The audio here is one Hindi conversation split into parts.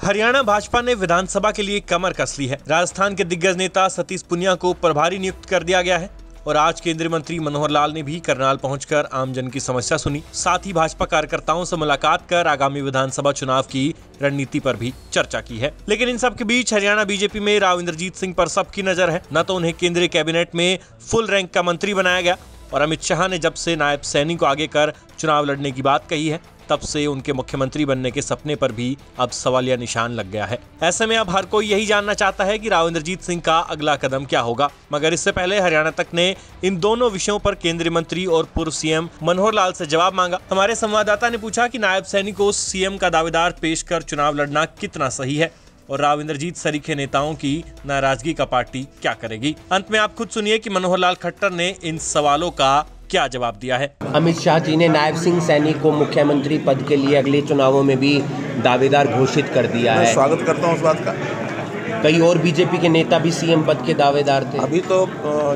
हरियाणा भाजपा ने विधानसभा के लिए कमर कस ली है। राजस्थान के दिग्गज नेता सतीश पुनिया को प्रभारी नियुक्त कर दिया गया है और आज केंद्रीय मंत्री मनोहर लाल ने भी करनाल पहुंचकर आमजन की समस्या सुनी। साथ ही भाजपा कार्यकर्ताओं से मुलाकात कर आगामी विधानसभा चुनाव की रणनीति पर भी चर्चा की है। लेकिन इन सब के बीच हरियाणा बीजेपी में राव इंद्रजीत सिंह पर सबकी नजर है। न तो उन्हें केंद्रीय कैबिनेट में फुल रैंक का मंत्री बनाया गया और अमित शाह ने जब से नायब सैनी को आगे कर चुनाव लड़ने की बात कही है, तब से उनके मुख्यमंत्री बनने के सपने पर भी अब सवालिया निशान लग गया है। ऐसे में अब हर कोई यही जानना चाहता है कि राव इंद्रजीत सिंह का अगला कदम क्या होगा। मगर इससे पहले हरियाणा तक ने इन दोनों विषयों पर केंद्रीय मंत्री और पूर्व सीएम मनोहर लाल से जवाब मांगा। हमारे संवाददाता ने पूछा कि नायब सैनी को सीएम का दावेदार पेश कर चुनाव लड़ना कितना सही है और राव इंद्रजीत सरीखे नेताओं की नाराजगी का पार्टी क्या करेगी। अंत में आप खुद सुनिए कि मनोहर लाल खट्टर ने इन सवालों का क्या जवाब दिया है। अमित शाह जी ने नायब सिंह सैनी को मुख्यमंत्री पद के लिए अगले चुनावों में भी दावेदार घोषित कर दिया है। स्वागत करता हूं उस बात का। कई और बीजेपी के नेता भी सीएम पद के दावेदार थे। अभी तो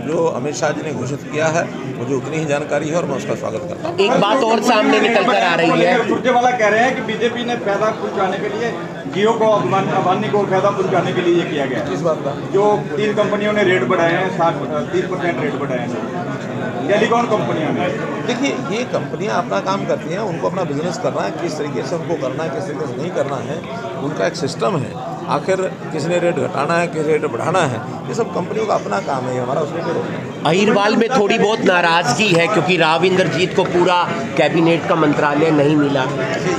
जो अमित शाह जी ने घोषित किया है मुझे उतनी ही जानकारी है और मैं उसका स्वागत करता हूँ। एक बात और सामने निकल कर आ रही है, सुरजेवाला कह रहे हैं कि बीजेपी ने फायदा पहुंचाने के लिए जियो को अंबानी को फायदा पहुंचाने के लिए ये किया गया। किस बात का? जो 3 कंपनियों ने रेट बढ़ाए हैं, 30% रेट बढ़ाए हैं टेलीकॉम कंपनियों ने। देखिए, ये कंपनियां अपना काम करती हैं, उनको अपना बिजनेस करना है, किस तरीके से उनको करना है, किस तरीके से नहीं करना है, उनका एक सिस्टम है। आखिर किसने रेट घटाना है, किस रेट बढ़ाना है, ये सब कंपनियों का अपना काम है, हमारा उसमें कोई रोक नहीं। अहिरवाल में थोड़ी बहुत नाराजगी है क्योंकि राव इंद्रजीत को पूरा कैबिनेट का मंत्रालय नहीं मिला।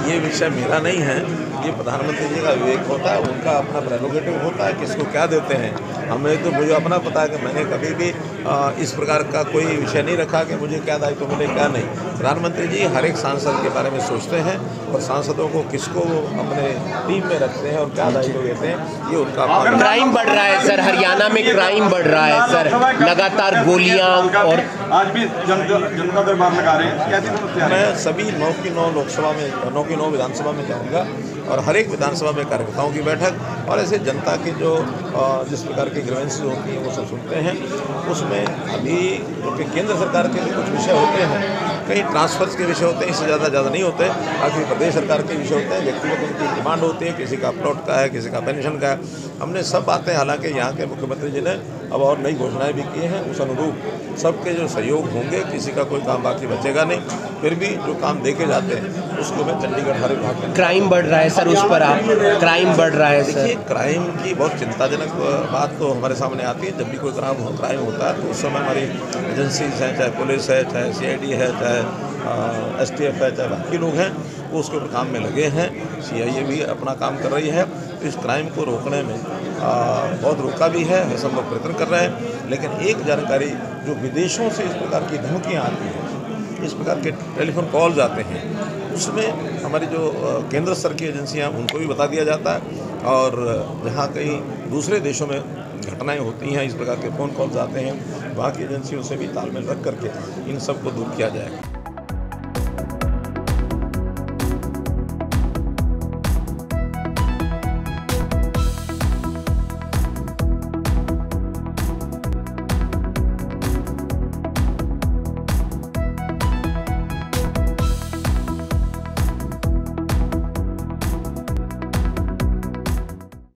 ये विषय मेरा नहीं है, ये प्रधानमंत्री जी का विवेक होता है, उनका अपना प्रेरोगेटिव होता है किसको क्या देते हैं। हमें तो मुझे अपना पता है कि मैंने कभी भी इस प्रकार का कोई विषय नहीं रखा कि मुझे क्या दायित्व मिले क्या नहीं। प्रधानमंत्री जी हर एक सांसद के बारे में सोचते हैं और सांसदों को किसको अपने टीम में रखते हैं और क्या दायित्व देते हैं, ये उनका। क्राइम बढ़ रहा है सर, हरियाणा में क्राइम बढ़ रहा है सर, लगातार गोलियां और आज भी जनता दरबार लगा रहे हैं। कैसी समस्या? मैं सभी 9 की 9 लोकसभा में 9 की 9 विधानसभा में जाऊँगा और हर एक विधानसभा में कार्यकर्ताओं की बैठक और ऐसे जनता की जो जिस प्रकार की ग्रीवेंसेस होती हैं वो सब सुनते हैं। उसमें अभी क्योंकि केंद्र सरकार के भी कुछ विषय होते हैं, कई ट्रांसफर्स के विषय होते हैं, इससे ज़्यादा नहीं होते, बाकी प्रदेश सरकार के विषय होते हैं, व्यक्तिगत उनकी डिमांड होती है, किसी का प्लॉट का है, किसी का पेंशन का है। हमने सब बातें, हालांकि यहाँ के मुख्यमंत्री जी ने अब और नई घोषणाएं भी की हैं, उस अनुरूप सबके जो सहयोग होंगे, किसी का कोई काम बाकी बचेगा नहीं। फिर भी जो काम देके जाते हैं उसको मैं चंडीगढ़ हर विभाग में। क्राइम बढ़ रहा है सर, उस पर आप क्राइम बढ़ रहा है सर। क्राइम की बहुत चिंताजनक बात तो हमारे सामने आती है। जब भी कोई क्राइम होता है तो उस समय हमारी एजेंसीज हैं, चाहे पुलिस है, चाहे CID है, चाहे STF है, चाहे बाकी लोग हैं, वो उसके ऊपर काम में लगे हैं। CIA भी अपना काम कर रही है। तो इस क्राइम को रोकने में बहुत रोका भी है, हम लोग प्रयत्न कर रहे हैं। लेकिन एक जानकारी, जो विदेशों से इस प्रकार की धमकियाँ आती हैं, इस प्रकार के टेलीफोन कॉल्स आते हैं, उसमें हमारी जो केंद्र स्तर की एजेंसियां उनको भी बता दिया जाता है और जहां कहीं दूसरे देशों में घटनाएं होती हैं, इस प्रकार के फ़ोन कॉल्स आते हैं, वहाँ की एजेंसियों से भी तालमेल रख करके इन सब को दूर किया जाएगा।